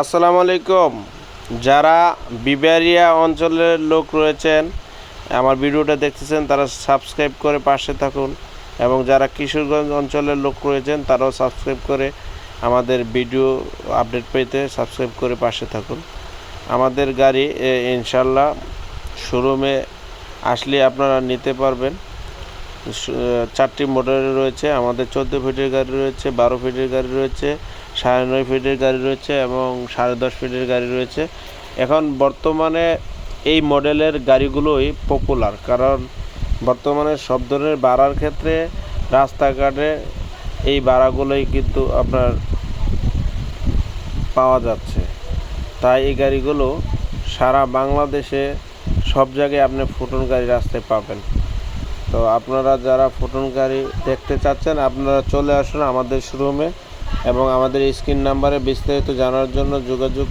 আসসালামু আলাইকুম। যারা বিবারিয়া অঞ্চলের লোক রয়েছেন, আমার ভিডিওটা দেখতেছেন, তারা সাবস্ক্রাইব করে পাশে থাকুন, এবং যারা কিশোরগঞ্জ অঞ্চলের লোক রয়েছেন তারাও সাবস্ক্রাইব করে আমাদের ভিডিও আপডেট পেতে সাবস্ক্রাইব করে পাশে থাকুন। আমাদের গাড়ি ইনশাল্লাহ শোরুমে আসলে আপনারা নিতে পারবেন। 4টি মডেল রয়েছে আমাদের। 14 ফিটের গাড়ি রয়েছে, 12 ফিটের গাড়ি রয়েছে, 9.5 ফিটের গাড়ি রয়েছে এবং 10.5 ফিটের গাড়ি রয়েছে। এখন বর্তমানে এই মডেলের গাড়িগুলোই পপুলার, কারণ বর্তমানে সব ধরনের ভাড়ার ক্ষেত্রে রাস্তাঘাটে এই ভাড়াগুলোই কিন্তু আপনার পাওয়া যাচ্ছে। তাই এই গাড়িগুলো সারা বাংলাদেশে সব জায়গায় আপনি ফুটন গাড়ি রাস্তায় পাবেন। তো আপনারা যারা ফুটন গাড়ি দেখতে চাচ্ছেন, আপনারা চলে আসুন আমাদের শোরুমে, এবং আমাদের স্ক্রিন নাম্বারে বিস্তারিত জানার জন্য যোগাযোগ